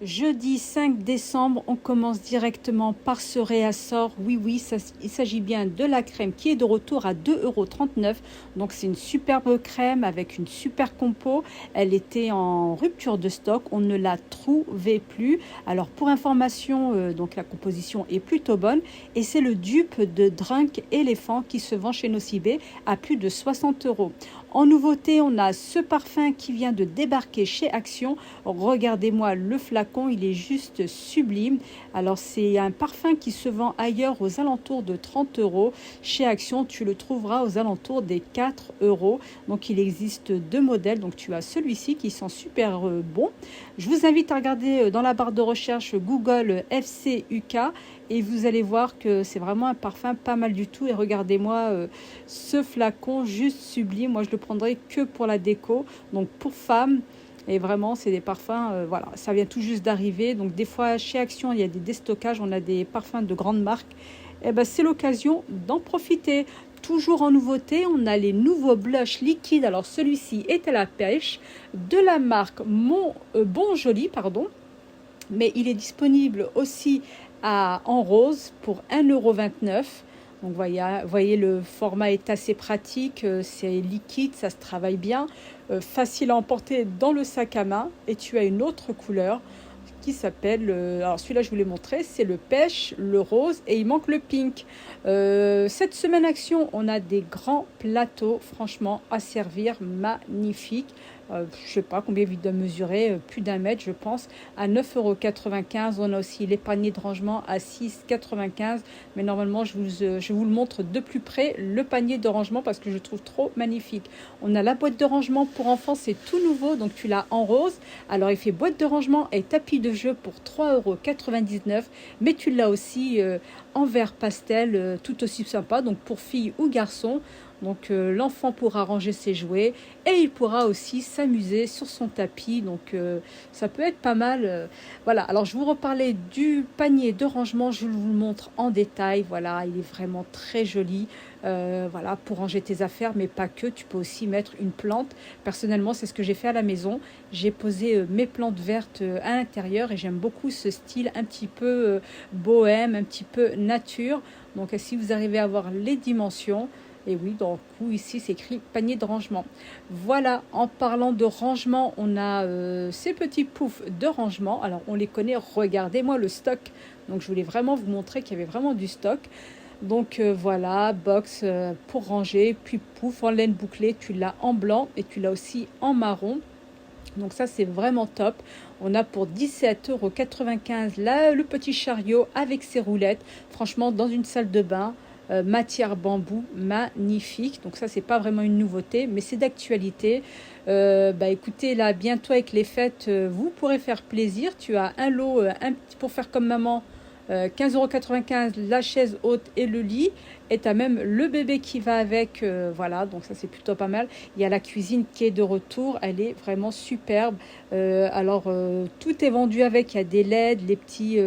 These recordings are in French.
Jeudi 5 décembre, on commence directement par ce réassort. Oui, il s'agit bien de la crème qui est de retour à 2,39 €. Donc c'est une superbe crème avec une super compo. Elle était en rupture de stock, on ne la trouvait plus. Alors pour information, donc la composition est plutôt bonne et c'est le dupe de Drunk Elephant qui se vend chez Nocibé à plus de 60 €. En nouveauté, on a ce parfum qui vient de débarquer chez Action. Regardez-moi le flacon, il est juste sublime. Alors c'est un parfum qui se vend ailleurs aux alentours de 30 €. Chez Action, tu le trouveras aux alentours des 4 €. Donc il existe deux modèles. Donc tu as celui-ci qui sent super bon. Je vous invite à regarder dans la barre de recherche Google FCUK et vous allez voir que c'est vraiment un parfum pas mal du tout. Et regardez-moi ce flacon juste sublime. Moi je le prendrai que pour la déco, donc pour femmes. Et vraiment, c'est des parfums, voilà, ça vient tout juste d'arriver. Donc, des fois, chez Action, il y a des déstockages, on a des parfums de grandes marques. Et ben, c'est l'occasion d'en profiter. Toujours en nouveauté, on a les nouveaux blushs liquides. Alors, celui-ci est à la pêche de la marque Bon Joli, pardon. Mais il est disponible aussi en rose pour 1,29 €. Donc voyez, le format est assez pratique, c'est liquide, ça se travaille bien, facile à emporter dans le sac à main. Et tu as une autre couleur qui s'appelle, alors celui-là je vous l'ai montré, c'est le pêche, le rose et il manque le pink. Cette semaine Action, on a des grands plateaux, franchement, à servir, magnifiques. Je sais pas combien il doit mesurer, plus d'un mètre je pense, à 9,95 €. On a aussi les paniers de rangement à 6,95 €. Mais normalement je vous le montre de plus près, le panier de rangement, parce que je trouve trop magnifique. On a la boîte de rangement pour enfants, c'est tout nouveau, donc tu l'as en rose. Alors il fait boîte de rangement et tapis de jeu pour 3,99 €. Mais tu l'as aussi en vert pastel, tout aussi sympa, donc pour filles ou garçons. Donc l'enfant pourra ranger ses jouets et il pourra aussi s'amuser sur son tapis. Donc ça peut être pas mal. Voilà, alors je vous reparlais du panier de rangement, je vous le montre en détail. Voilà, il est vraiment très joli. Voilà, pour ranger tes affaires, mais pas que. Tu peux aussi mettre une plante. Personnellement, c'est ce que j'ai fait à la maison. J'ai posé mes plantes vertes à l'intérieur et j'aime beaucoup ce style un petit peu bohème, un petit peu nature. Donc si vous arrivez à voir les dimensions, et oui, donc ici c'est écrit panier de rangement. Voilà, en parlant de rangement, on a ces petits poufs de rangement. Alors on les connaît, regardez-moi le stock. Donc je voulais vraiment vous montrer qu'il y avait vraiment du stock. Donc voilà, box pour ranger, puis pouf en laine bouclée, tu l'as en blanc et tu l'as aussi en marron. Donc ça c'est vraiment top. On a pour 17,95 € là le petit chariot avec ses roulettes. Franchement, dans une salle de bain, matière bambou, magnifique. Donc ça c'est pas vraiment une nouveauté, mais c'est d'actualité. Écoutez, là bientôt avec les fêtes, vous pourrez faire plaisir. Tu as un lot pour faire comme maman. 15,95 € la chaise haute et le lit. Et tu as même le bébé qui va avec. Voilà, donc ça c'est plutôt pas mal. Il y a la cuisine qui est de retour. Elle est vraiment superbe. Tout est vendu avec. Il y a des LED, les petits,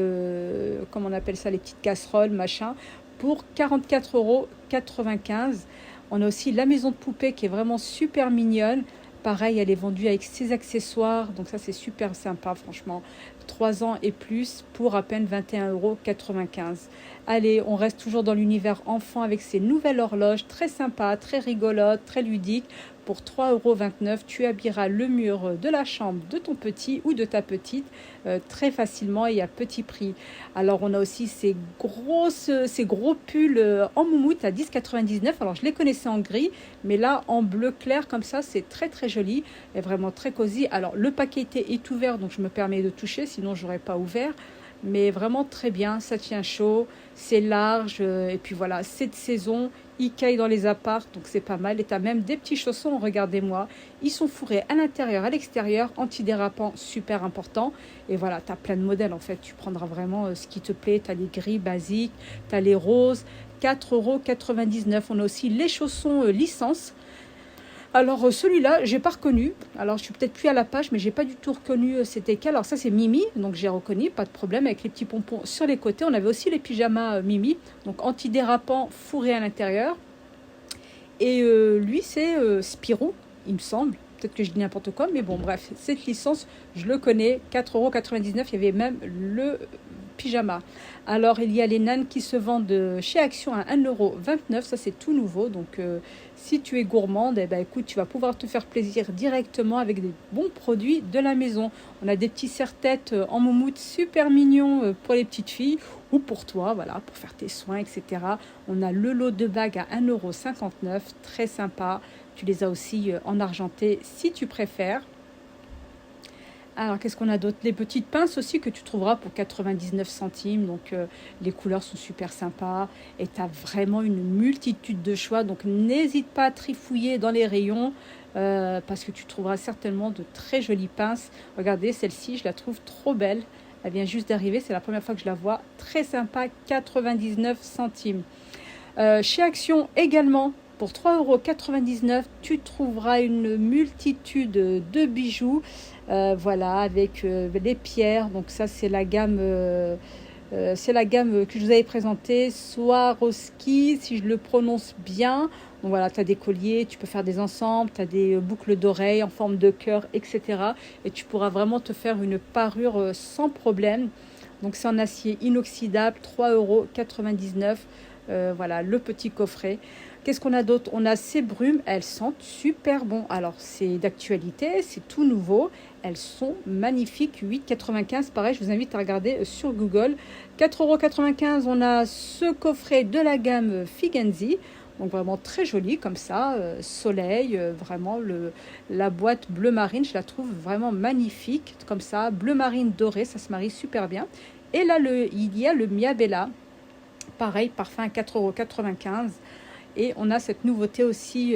comment on appelle ça, les petites casseroles, machin, pour 44,95 €. On a aussi la maison de poupée qui est vraiment super mignonne. Pareil, elle est vendue avec ses accessoires. Donc ça, c'est super sympa, franchement. 3 ans et plus pour à peine 21,95 €. Allez, on reste toujours dans l'univers enfant avec ces nouvelles horloges. Très sympa, très rigolote, très ludique. Pour 3,29 €, tu habilleras le mur de la chambre de ton petit ou de ta petite très facilement et à petit prix. Alors, on a aussi ces gros pulls en moumoute à 10,99 €. Alors, je les connaissais en gris, mais là, en bleu clair, comme ça, c'est très, très joli et vraiment très cosy. Alors, le paquet est ouvert, donc je me permets de toucher, sinon, je n'aurais pas ouvert. Mais vraiment très bien, ça tient chaud, c'est large, et puis voilà, c'est de saison, ils caillent dans les apparts, donc c'est pas mal. Et tu as même des petits chaussons, regardez-moi, ils sont fourrés à l'intérieur, à l'extérieur, antidérapant, super important. Et voilà, tu as plein de modèles en fait, tu prendras vraiment ce qui te plaît. Tu as les gris basiques, tu as les roses, 4,99 €. On a aussi les chaussons licence. Alors celui-là, j'ai pas reconnu. Alors je suis peut-être plus à la page, mais j'ai pas du tout reconnu c'était quel. Alors ça c'est Mimi, donc j'ai reconnu, pas de problème, avec les petits pompons sur les côtés. On avait aussi les pyjamas Mimi, donc antidérapant, fourré à l'intérieur. Et lui c'est Spirou, il me semble. peut-être que je dis n'importe quoi, mais bon, bref, cette licence, je le connais, 4,99 €, il y avait même le pyjama. Alors, il y a les nanes qui se vendent chez Action à 1,29 €, ça c'est tout nouveau, donc si tu es gourmande, eh ben, écoute, tu vas pouvoir te faire plaisir directement avec des bons produits de la maison. On a des petits serre-têtes en moumoute super mignons pour les petites filles ou pour toi, voilà, pour faire tes soins, etc. On a le lot de bagues à 1,59 €, très sympa. Tu les as aussi en argenté si tu préfères. Alors, qu'est-ce qu'on a d'autre? Les petites pinces aussi que tu trouveras pour 99 centimes. Donc, les couleurs sont super sympas et tu as vraiment une multitude de choix. Donc, n'hésite pas à trifouiller dans les rayons parce que tu trouveras certainement de très jolies pinces. Regardez, celle-ci, je la trouve trop belle. Elle vient juste d'arriver. C'est la première fois que je la vois. Très sympa, 99 centimes. Chez Action également, pour 3,99 €, tu trouveras une multitude de bijoux. Voilà, avec les pierres. Donc ça, c'est la gamme que je vous avais présentée, Swarovski, si je le prononce bien. Donc voilà, tu as des colliers, tu peux faire des ensembles, tu as des boucles d'oreilles en forme de cœur, etc. Et tu pourras vraiment te faire une parure sans problème. Donc c'est en acier inoxydable, 3,99 €. Voilà, le petit coffret. Qu'est-ce qu'on a d'autre? On a ces brumes, elles sentent super bon. Alors, c'est d'actualité, c'est tout nouveau. Elles sont magnifiques, 8,95 €. Pareil, je vous invite à regarder sur Google. 4,95 €, on a ce coffret de la gamme Figenzi. Donc, vraiment très joli comme ça. Soleil, vraiment la boîte bleu marine, je la trouve vraiment magnifique. Comme ça, bleu marine doré, ça se marie super bien. Et là, il y a le Mia Bella. Pareil, parfum à 4,95 €. Et on a cette nouveauté aussi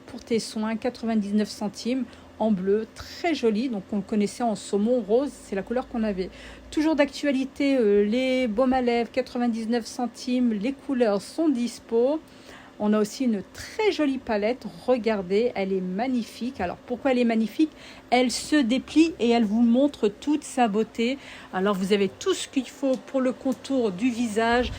pour tes soins, 99 centimes en bleu, très joli. Donc on le connaissait en saumon rose, c'est la couleur qu'on avait. Toujours d'actualité, les baumes à lèvres, 99 centimes, les couleurs sont dispo. On a aussi une très jolie palette, regardez, elle est magnifique. Alors pourquoi elle est magnifique? Elle se déplie et elle vous montre toute sa beauté. Alors vous avez tout ce qu'il faut pour le contour du visage,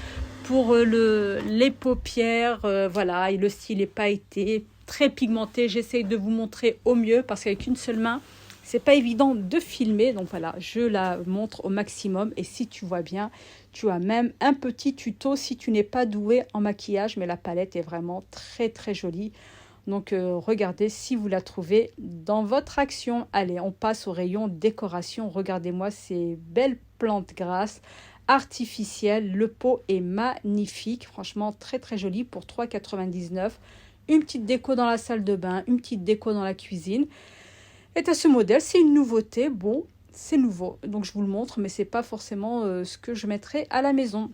pour les paupières, voilà, et le style est pailleté, très pigmenté. J'essaye de vous montrer au mieux parce qu'avec une seule main, c'est pas évident de filmer. Donc voilà, je la montre au maximum. Et si tu vois bien, tu as même un petit tuto si tu n'es pas doué en maquillage. Mais la palette est vraiment très très jolie. Donc regardez si vous la trouvez dans votre Action. Allez, on passe au rayon décoration. Regardez-moi ces belles plantes grasses artificielle. Le pot est magnifique, franchement très très joli pour 3,99 €. Une petite déco dans la salle de bain, une petite déco dans la cuisine. Et à ce modèle, c'est une nouveauté. Bon, c'est nouveau, donc je vous le montre, mais c'est pas forcément ce que je mettrai à la maison.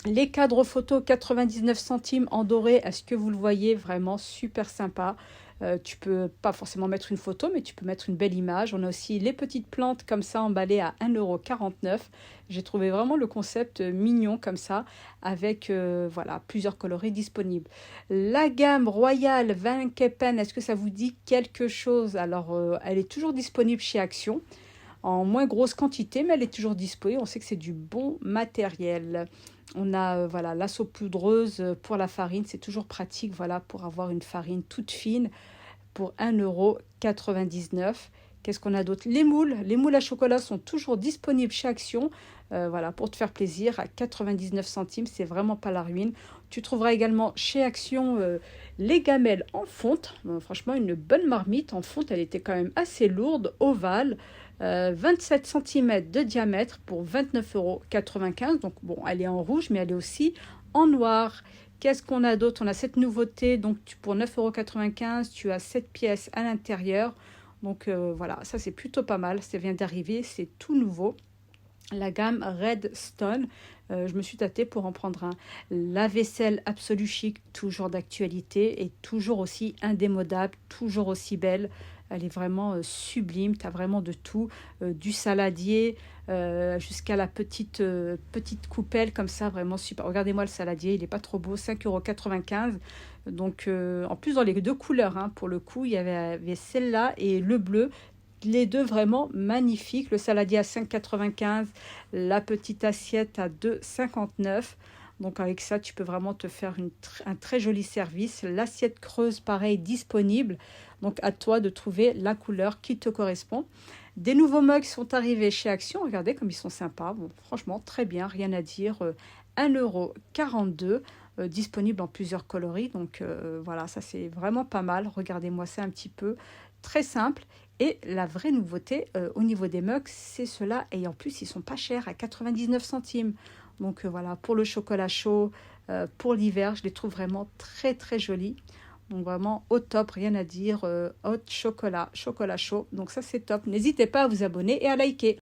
Les cadres photos, 99 centimes en doré. Est-ce que vous le voyez? Vraiment super sympa. Tu peux pas forcément mettre une photo, mais tu peux mettre une belle image. On a aussi les petites plantes comme ça emballées à 1,49 €. J'ai trouvé vraiment le concept mignon comme ça, avec voilà, plusieurs coloris disponibles. La gamme Royal Van Keppen, est-ce que ça vous dit quelque chose? Alors, elle est toujours disponible chez Action, en moins grosse quantité, mais elle est toujours disponible. On sait que c'est du bon matériel. On a voilà, la saupoudreuse pour la farine, c'est toujours pratique, voilà, pour avoir une farine toute fine pour 1,99 €. Qu'est-ce qu'on a d'autre? Les moules à chocolat sont toujours disponibles chez Action, voilà, pour te faire plaisir, à 99 centimes, c'est vraiment pas la ruine. Tu trouveras également chez Action les gamelles en fonte. Franchement, une bonne marmite en fonte, elle était quand même assez lourde, ovale. 27 cm de diamètre pour 29,95 €. Donc bon, elle est en rouge, mais elle est aussi en noir. Qu'est-ce qu'on a d'autre? On a cette nouveauté, donc pour 9,95 €, tu as 7 pièces à l'intérieur. Donc voilà, ça c'est plutôt pas mal, ça vient d'arriver, c'est tout nouveau. La gamme Redstone, je me suis tâtée pour en prendre un. La vaisselle Absolu Chic, toujours d'actualité et toujours aussi indémodable, toujours aussi belle. Elle est vraiment sublime, tu as vraiment de tout, du saladier jusqu'à la petite coupelle comme ça, vraiment super. Regardez-moi le saladier, il n'est pas trop beau, 5,95 €. Donc en plus dans les deux couleurs, hein, pour le coup, il y avait celle-là et le bleu. Les deux vraiment magnifiques. Le saladier à 5,95 €, la petite assiette à 2,59 €. Donc avec ça, tu peux vraiment te faire un très joli service. L'assiette creuse, pareil, disponible. Donc à toi de trouver la couleur qui te correspond. Des nouveaux mugs sont arrivés chez Action. Regardez comme ils sont sympas. Bon, franchement, très bien, rien à dire. 1,42 €, disponible en plusieurs coloris. Donc voilà, ça c'est vraiment pas mal. Regardez-moi ça un petit peu. Très simple. Et la vraie nouveauté au niveau des mugs, c'est cela. Et en plus, ils sont pas chers, à 99 centimes. Donc voilà, pour le chocolat chaud, pour l'hiver, je les trouve vraiment très très jolis. Donc vraiment au top, rien à dire. Hot chocolat, chocolat chaud. Donc ça c'est top. N'hésitez pas à vous abonner et à liker.